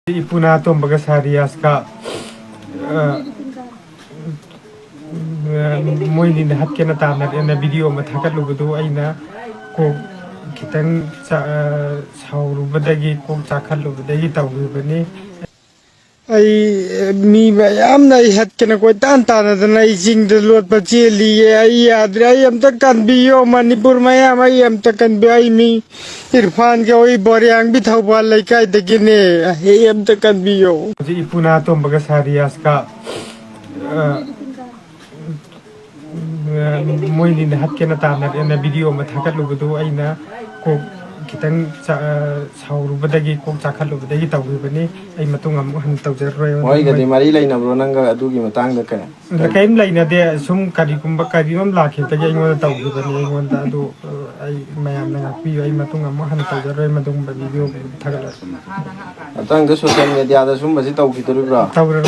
Ipuna tombaga sarias ka moini na hat kena tamna na video ma thakat lubadu aina ko kitang saurubadagi ko chakhal lubadagi tawribani ai mi bayam na hat kena ko tan tan na jing de lot pa cheli ai adra ai am tak kan biyo manipur mayam ai am tak kan bi ai mi irfan ke oi boryang bi thawbal lai kai de gine ai am tak kan biyo ji ipuna tombaga sarias ka moini na hat kena tamna na video ma thakat lubadu aina ko kitang saurubadagi ko chakhal lubadagi tawribani ai matung am han tawjarroi moi gadi mari laina bro nanga adugi matang da ka kaim laina de sum kari kumba kari nom lakhe ta ai ngona tawribani ai ngonda adu ai mayam na pi ai matung am han tawjarroi matung ba video thagala atang da social media da sum basi taw ki toru bro tawra